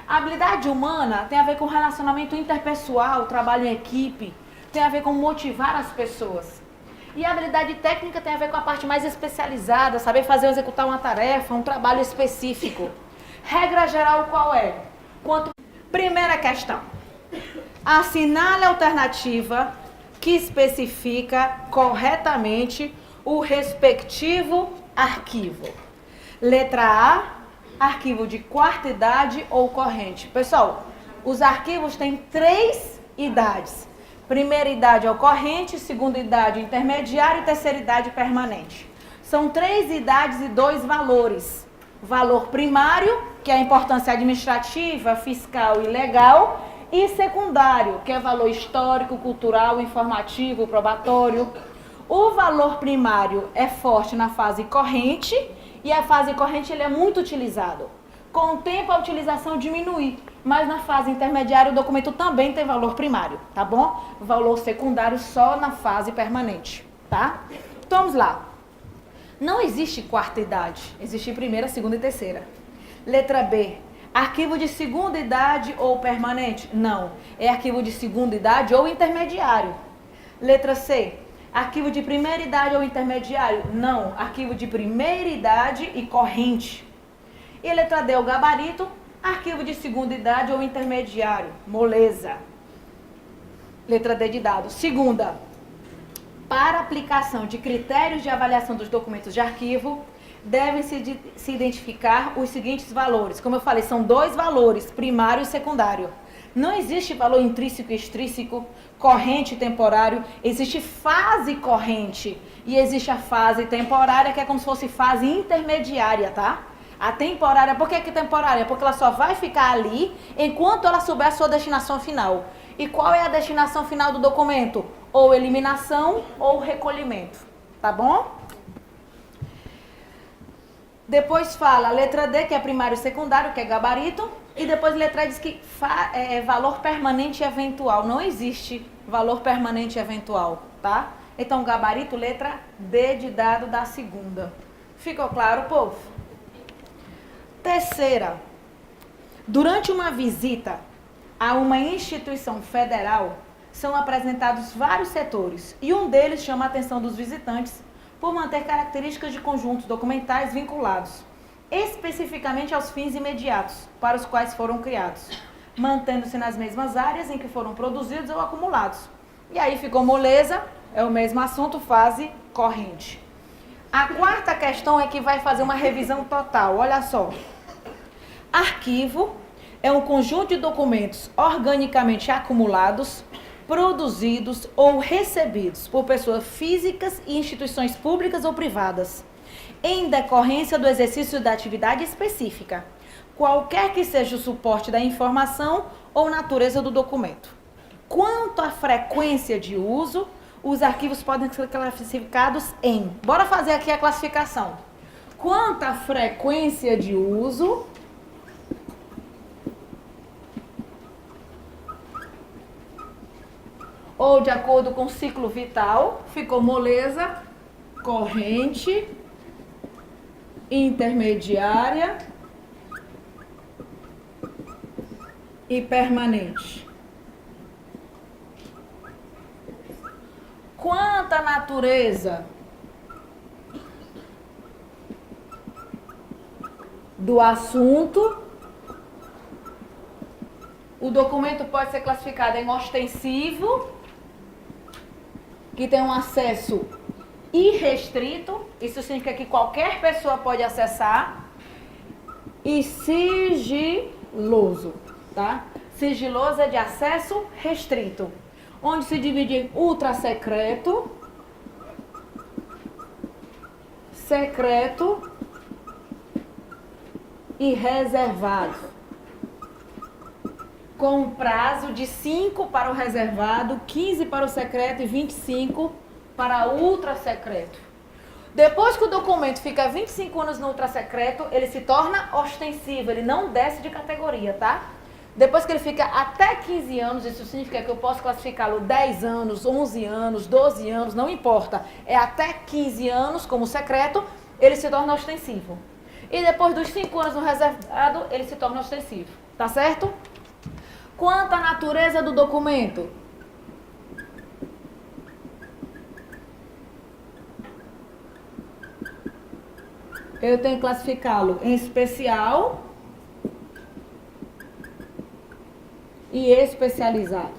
A habilidade humana tem a ver com relacionamento interpessoal, trabalho em equipe, tem a ver com motivar as pessoas. E a habilidade técnica tem a ver com a parte mais especializada, saber fazer ou executar uma tarefa, um trabalho específico. Regra geral qual é? Primeira questão. Assinale a alternativa que especifica corretamente o respectivo arquivo. Letra A, arquivo de quarta idade ou corrente. Pessoal, os arquivos têm 3 idades. Primeira idade é o corrente, segunda idade intermediário e terceira idade permanente. São 3 idades e 2 valores. Valor primário, que é a importância administrativa, fiscal e legal, e secundário, que é valor histórico, cultural, informativo, probatório. O valor primário é forte na fase corrente e a fase corrente ele é muito utilizado. Com o tempo a utilização diminui, mas na fase intermediária o documento também tem valor primário, tá bom? Valor secundário só na fase permanente, tá? Então vamos lá. Não existe quarta idade, existe primeira, segunda e terceira. Letra B, arquivo de segunda idade ou permanente? Não, é arquivo de segunda idade ou intermediário. Letra C, arquivo de primeira idade ou intermediário? Não, arquivo de primeira idade e corrente. E letra D, o gabarito, arquivo de segunda idade ou intermediário, moleza. Letra D de dado. Segunda, para aplicação de critérios de avaliação dos documentos de arquivo, devem se identificar os seguintes valores. Como eu falei, são 2 valores, primário e secundário. Não existe valor intrínseco e extrínseco, corrente e temporário. Existe fase corrente e existe a fase temporária, que é como se fosse fase intermediária, tá? A temporária, por que temporária? Porque ela só vai ficar ali enquanto ela souber a sua destinação final. E qual é a destinação final do documento? Ou eliminação ou recolhimento, tá bom? Depois fala a letra D, que é primário e secundário, que é gabarito. E depois a letra E diz que é valor permanente e eventual. Não existe valor permanente e eventual, tá? Então, gabarito, letra D de dado da segunda. Ficou claro, povo? Terceira. Durante uma visita a uma instituição federal, são apresentados vários setores. E um deles chama a atenção dos visitantes por manter características de conjuntos documentais vinculados especificamente aos fins imediatos para os quais foram criados. mantendo-se nas mesmas áreas em que foram produzidos ou acumulados. E aí ficou moleza, é o mesmo assunto, fase corrente. A quarta questão é que vai fazer uma revisão total, olha só. Arquivo é um conjunto de documentos organicamente acumulados, produzidos ou recebidos por pessoas físicas e instituições públicas ou privadas, em decorrência do exercício da atividade específica, qualquer que seja o suporte da informação ou natureza do documento. Quanto à frequência de uso, os arquivos podem ser classificados em... Bora fazer aqui a classificação. Quanto à frequência de uso, ou de acordo com o ciclo vital, ficou moleza, corrente, intermediária e permanente. Quanto à natureza do assunto, o documento pode ser classificado em ostensivo, que tem um acesso irrestrito, isso significa que qualquer pessoa pode acessar, e sigiloso, tá? Sigiloso é de acesso restrito, onde se divide em ultrasecreto, secreto e reservado, com um prazo de 5 para o reservado, 15 para o secreto e 25 para o ultrasecreto. Depois que o documento fica 25 anos no ultrasecreto, ele se torna ostensivo, ele não desce de categoria, tá? Depois que ele fica até 15 anos, isso significa que eu posso classificá-lo 10 anos, 11 anos, 12 anos, não importa. É até 15 anos, como secreto, ele se torna ostensivo. E depois dos 5 anos no reservado, ele se torna ostensivo, tá certo? Quanto à natureza do documento, eu tenho que classificá-lo em especial e especializado.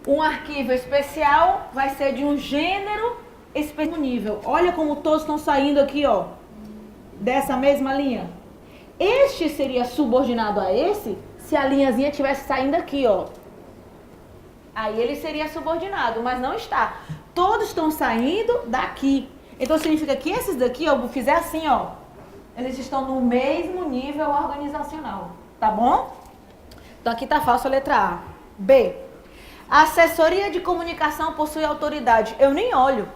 Um arquivo especial vai ser de um gênero nível. Olha como todos estão saindo aqui, ó, dessa mesma linha. Este seria subordinado a esse se a linhazinha estivesse saindo aqui, ó. Aí ele seria subordinado, mas não está. Todos estão saindo daqui. Então significa que esses daqui, ó, eu vou fizer assim, ó, eles estão no mesmo nível organizacional, tá bom? Então aqui tá falso a letra A. B. A assessoria de comunicação possui autoridade. Eu nem olho.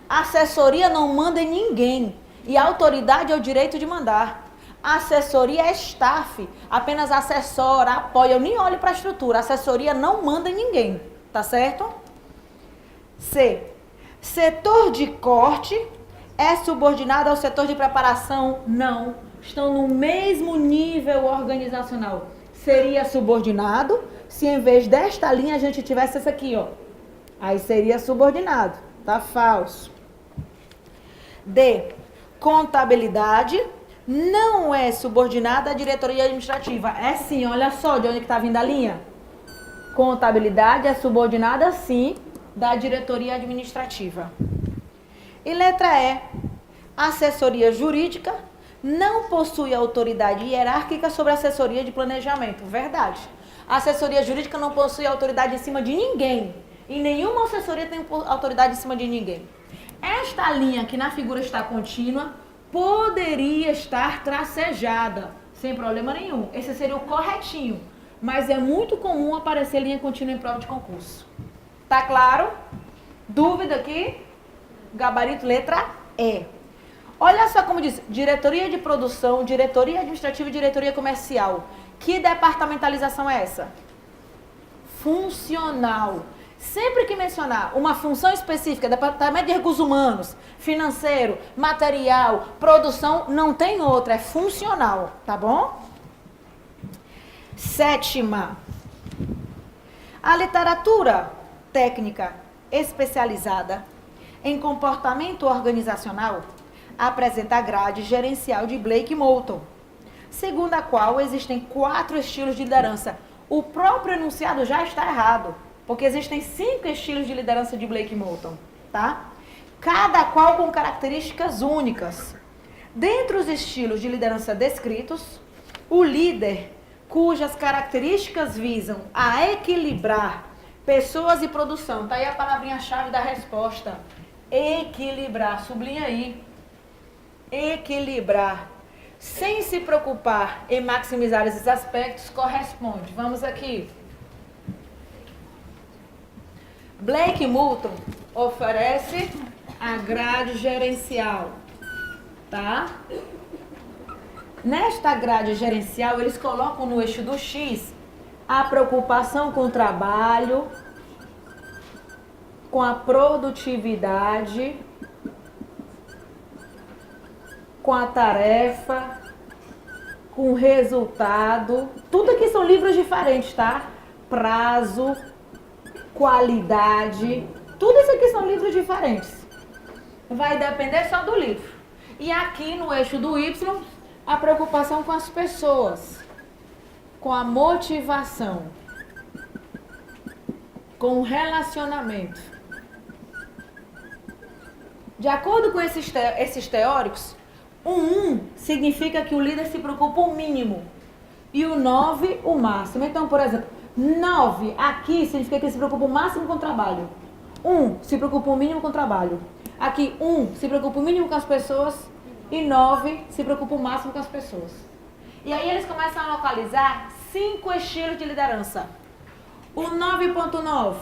A assessoria não manda em ninguém. E a autoridade é o direito de mandar. A assessoria é staff, apenas assessora, apoia. Eu nem olho para a estrutura. A assessoria não manda em ninguém, tá certo? C. Setor de corte é subordinado ao setor de preparação? Não. Estão no mesmo nível organizacional. Seria subordinado se em vez desta linha a gente tivesse essa aqui, ó. Aí seria subordinado. Tá falso. D. Contabilidade não é subordinada à diretoria administrativa. É sim, olha só de onde que está vindo a linha. Contabilidade é subordinada sim da diretoria administrativa. E letra E. Assessoria jurídica não possui autoridade hierárquica sobre a assessoria de planejamento. Verdade. A assessoria jurídica não possui autoridade em cima de ninguém. E nenhuma assessoria tem autoridade em cima de ninguém. Esta linha que na figura está contínua poderia estar tracejada, sem problema nenhum. Esse seria o corretinho. Mas é muito comum aparecer linha contínua em prova de concurso. Tá claro? Dúvida aqui? Gabarito letra E. Olha só como diz, diretoria de produção, diretoria administrativa e diretoria comercial. Que departamentalização é essa? Funcional. Sempre que mencionar uma função específica, departamento de recursos humanos, financeiro, material, produção, não tem outra, é funcional, tá bom? Sétima. A literatura técnica especializada em comportamento organizacional apresenta a grade gerencial de Blake e Moulton. segundo a qual existem 4 estilos de liderança. O próprio enunciado já está errado, porque existem 5 estilos de liderança de Blake Moulton, tá? Cada qual com características únicas. Dentre os estilos de liderança descritos, o líder cujas características visam a equilibrar pessoas e produção. Tá aí a palavrinha-chave da resposta. Equilibrar, sublinha aí. Equilibrar. Sem se preocupar em maximizar esses aspectos, corresponde. Vamos aqui. Blake Moulton oferece a grade gerencial, tá? Nesta grade gerencial, eles colocam no eixo do X a preocupação com o trabalho, com a produtividade, com a tarefa, com o resultado. Tudo aqui são livros diferentes, tá? Prazo, qualidade, tudo isso aqui são livros diferentes. Vai depender só do livro. E aqui no eixo do Y, a preocupação com as pessoas, com a motivação, com o relacionamento. De acordo com esses teóricos, o 1 significa que o líder se preocupa o mínimo e o 9 o máximo. Então, por exemplo, 9 aqui significa que ele se preocupa o máximo com o trabalho. 1 se preocupa o mínimo com o trabalho. Aqui, 1 se preocupa o mínimo com as pessoas e 9 se preocupa o máximo com as pessoas. E aí eles começam a localizar 5 estilos de liderança. O 9.9,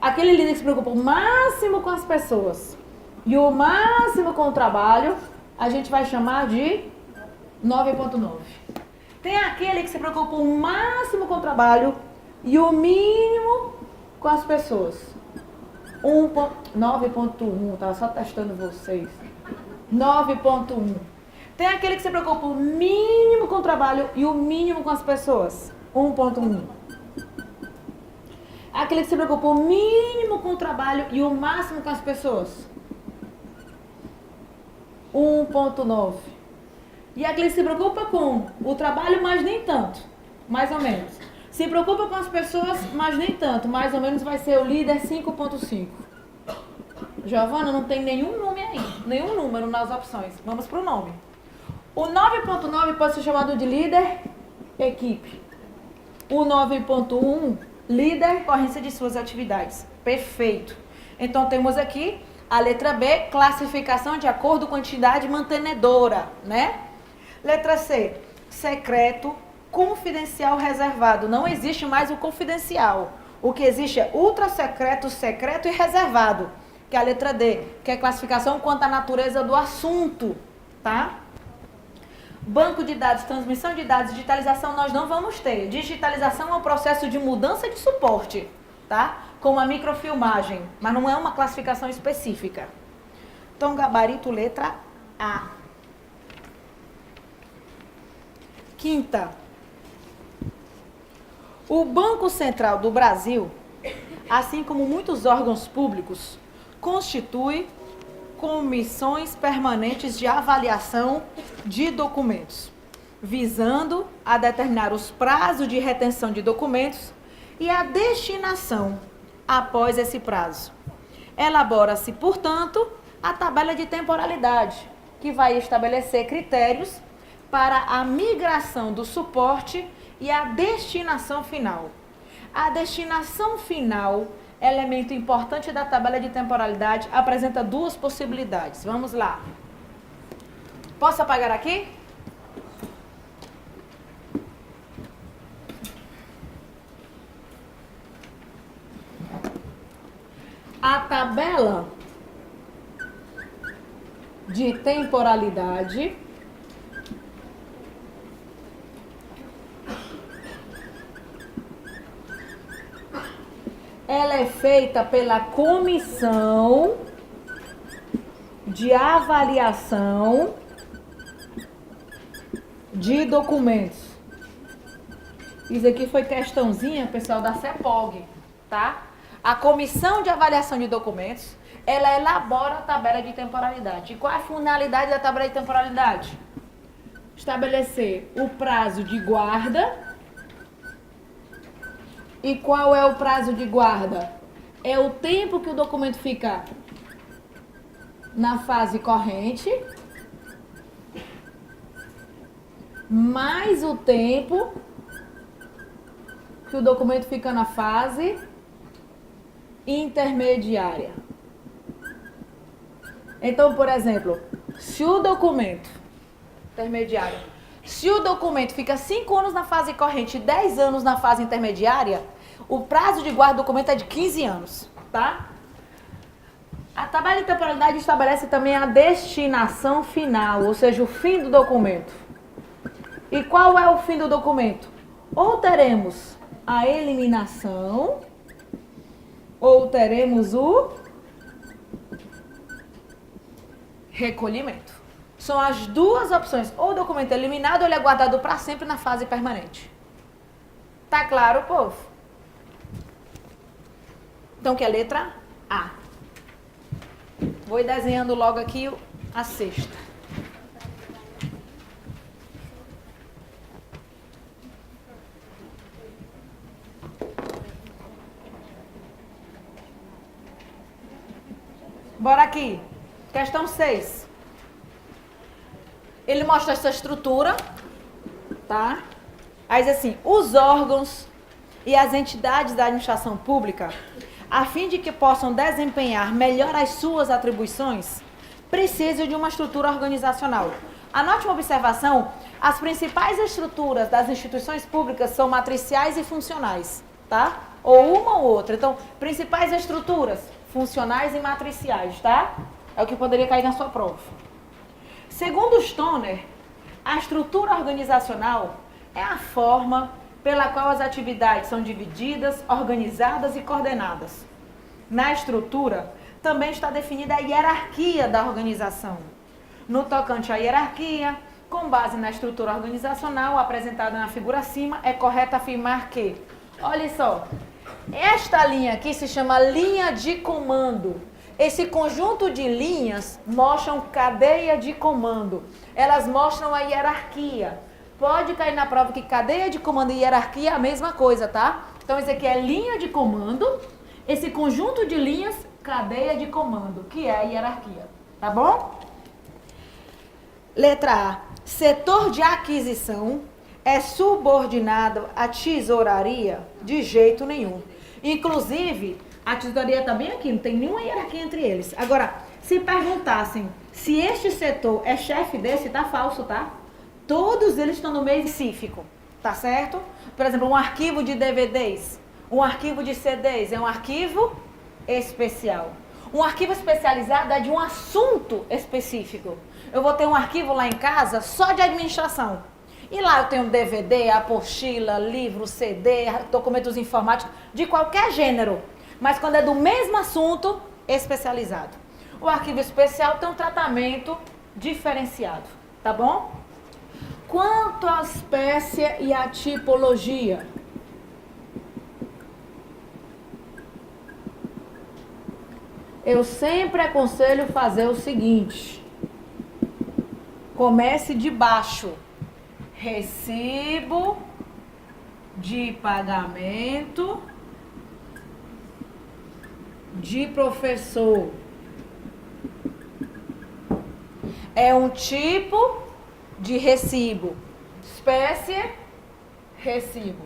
aquele líder que se preocupa o máximo com as pessoas e o máximo com o trabalho, a gente vai chamar de 9.9. Tem aquele que se preocupa o máximo com o trabalho e o mínimo com as pessoas. 9.1, estava só testando vocês. 9.1. Tem aquele que se preocupa o mínimo com o trabalho e o mínimo com as pessoas. 1.1. Aquele que se preocupa o mínimo com o trabalho e o máximo com as pessoas. 1.9. E aquele que se preocupa com o trabalho, mas nem tanto. Mais ou menos. Se preocupa com as pessoas, mas nem tanto. Mais ou menos vai ser o líder 5.5. Giovana, não tem nenhum nome aí. Nenhum número nas opções. Vamos para o nome. O 9.9 pode ser chamado de líder equipe. O 9.1, líder corrência de suas atividades. Perfeito. Então temos aqui a letra B, classificação de acordo com a entidade mantenedora, né? Letra C, secreto, confidencial, reservado. Não existe mais o confidencial. O que existe é ultra secreto, secreto e reservado. Que é a letra D, que é classificação quanto à natureza do assunto, tá? Banco de dados, transmissão de dados, digitalização nós não vamos ter. Digitalização é um processo de mudança de suporte, tá? Como a microfilmagem, mas não é uma classificação específica. Então, gabarito letra A. Quinta. O Banco Central do Brasil, assim como muitos órgãos públicos, constitui comissões permanentes de avaliação de documentos, visando a determinar os prazos de retenção de documentos e a destinação após esse prazo. Elabora-se, portanto, a tabela de temporalidade, que vai estabelecer critérios para a migração do suporte e a destinação final. A destinação final, elemento importante da tabela de temporalidade, apresenta duas possibilidades. Vamos lá. Posso apagar aqui? A tabela de temporalidade ela é feita pela comissão de avaliação de documentos. Isso aqui foi questãozinha, pessoal, da CEPOG, tá? A comissão de avaliação de documentos, ela elabora a tabela de temporalidade. E qual é a finalidade da tabela de temporalidade? estabelecer o prazo de guarda. E qual é o prazo de guarda? É o tempo que o documento fica na fase corrente, mais o tempo que o documento fica na fase intermediária. Então, por exemplo, se o documento intermediário, se o documento fica 5 anos na fase corrente e 10 anos na fase intermediária, o prazo de guarda do documento é de 15 anos, tá? A tabela de temporalidade estabelece também a destinação final, ou seja, o fim do documento. E qual é o fim do documento? Ou teremos a eliminação, ou teremos o recolhimento. São as duas opções. Ou o documento é eliminado ou ele é guardado para sempre na fase permanente. Tá claro, povo? Então, que é a letra A. Vou ir desenhando logo aqui a sexta. Bora aqui. Questão 6. Ele mostra essa estrutura, tá? Aí diz assim, os órgãos e as entidades da administração pública, a fim de que possam desempenhar melhor as suas atribuições, precisam de uma estrutura organizacional. Anote uma observação, as principais estruturas das instituições públicas são matriciais e funcionais, tá? Ou uma ou outra. Então, principais estruturas, funcionais e matriciais, tá? É o que poderia cair na sua prova. Segundo Stoner, a estrutura organizacional é a forma pela qual as atividades são divididas, organizadas e coordenadas. Na estrutura, também está definida a hierarquia da organização. No tocante à hierarquia, com base na estrutura organizacional apresentada na figura acima, é correto afirmar que, olha só, esta linha aqui se chama linha de comando. Esse conjunto de linhas mostram cadeia de comando. Elas mostram a hierarquia. Pode cair na prova que cadeia de comando e hierarquia é a mesma coisa, tá? Então, esse aqui é linha de comando. Esse conjunto de linhas, cadeia de comando, que é a hierarquia. Tá bom? Letra A. Setor de aquisição é subordinado à tesouraria? De jeito nenhum. Inclusive, a tesouraria está bem aqui, não tem nenhuma hierarquia entre eles. Agora, se perguntassem se este setor é chefe desse, tá falso, tá? Todos eles estão no meio específico, tá certo? Por exemplo, um arquivo de DVDs, um arquivo de CDs é um arquivo especial. Um arquivo especializado é de um assunto específico. Eu vou ter um arquivo lá em casa só de administração. E lá eu tenho DVD, apostila, livro, CD, documentos informáticos, de qualquer gênero. Mas quando é do mesmo assunto, especializado. O arquivo especial tem um tratamento diferenciado, tá bom? Quanto à espécie e à tipologia, eu sempre aconselho fazer o seguinte. Comece de baixo. Recibo de pagamento de professor. É um tipo de recibo. Espécie, recibo.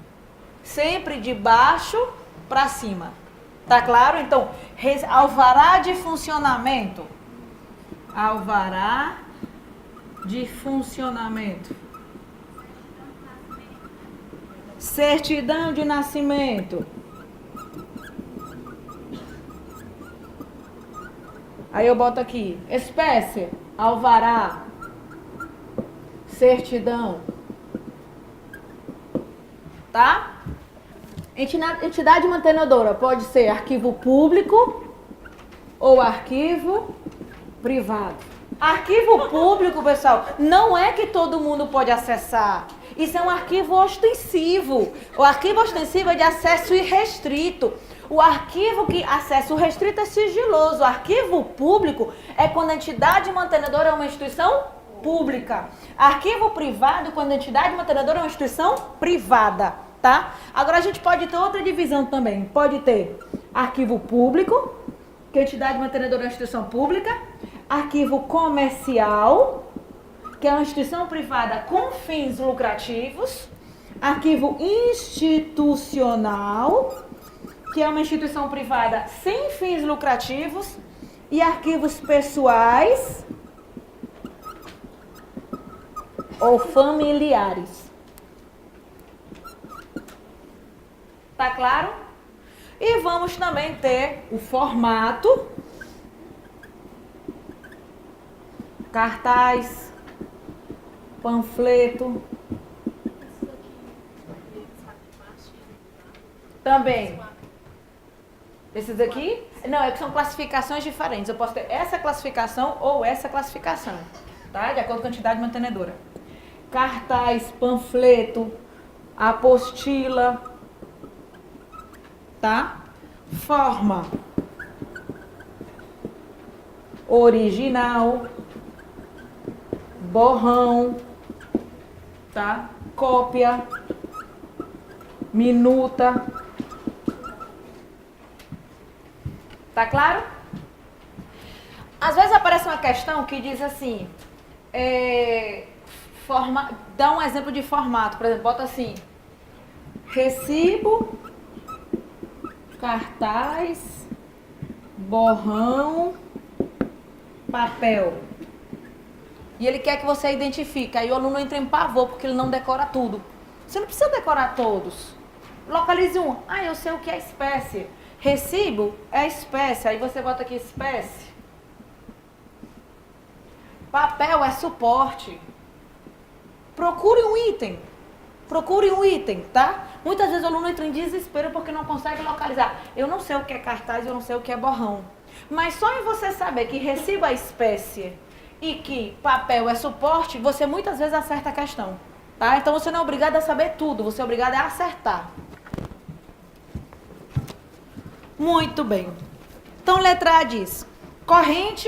Sempre de baixo para cima. Tá claro? Então, alvará de funcionamento. Alvará de funcionamento. Certidão de nascimento. Aí eu boto aqui, espécie, alvará, certidão. Tá? Entidade mantenedora pode ser arquivo público ou arquivo privado. Arquivo público, pessoal, não é que todo mundo pode acessar. Isso é um arquivo ostensivo. O arquivo ostensivo é de acesso irrestrito. O arquivo que acesso restrito é sigiloso. O arquivo público é quando a entidade mantenedora é uma instituição pública. Arquivo privado, quando a entidade mantenedora é uma instituição privada, tá? Agora a gente pode ter outra divisão também. Pode ter arquivo público, que a entidade mantenedora é uma instituição pública. Arquivo comercial, que é uma instituição privada com fins lucrativos. Arquivo institucional, que é uma instituição privada sem fins lucrativos. E arquivos pessoais ou familiares. Tá claro? E vamos também ter o formato, cartaz, panfleto. Também. Esses aqui? Não, é que são classificações diferentes. Eu posso ter essa classificação ou essa classificação, tá? De acordo com a entidade mantenedora. Cartaz, panfleto, apostila, tá? Forma original, borrão, tá? Cópia, minuta. Tá claro? Às vezes aparece uma questão que diz assim, dá um exemplo de formato, por exemplo, bota assim, recibo, cartaz, borrão, papel. E ele quer que você identifique, aí o aluno entra em pavor porque ele não decora tudo. Você não precisa decorar todos. Localize um. Ah, eu sei o que é espécie. Recibo é espécie, aí você bota aqui espécie. Papel é suporte. Procure um item, tá? Muitas vezes o aluno entra em desespero porque não consegue localizar. Eu não sei o que é cartaz, eu não sei o que é borrão. Mas só em você saber que recibo é espécie e que papel é suporte, você muitas vezes acerta a questão, tá? Então você não é obrigado a saber tudo, você é obrigado a acertar. Muito bem. Então, letra A diz: corrente,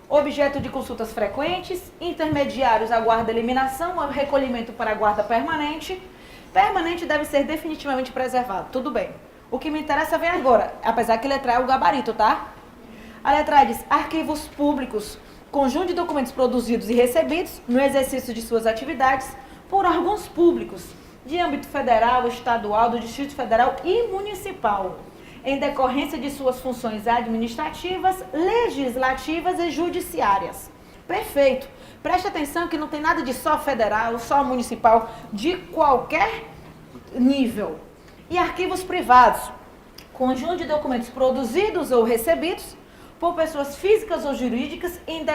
objeto de consultas frequentes, intermediários, aguarda eliminação, recolhimento para a guarda permanente. Permanente deve ser definitivamente preservado. Tudo bem. O que me interessa vem agora, apesar que letra A é o gabarito, tá? A letra A diz: arquivos públicos, conjunto de documentos produzidos e recebidos no exercício de suas atividades por órgãos públicos de âmbito federal, estadual, do Distrito Federal e municipal, em decorrência de suas funções administrativas, legislativas e judiciárias. Perfeito. Preste atenção que não tem nada de só federal, só municipal, de qualquer nível. E arquivos privados, conjunto de documentos produzidos ou recebidos por pessoas físicas ou jurídicas em decorrência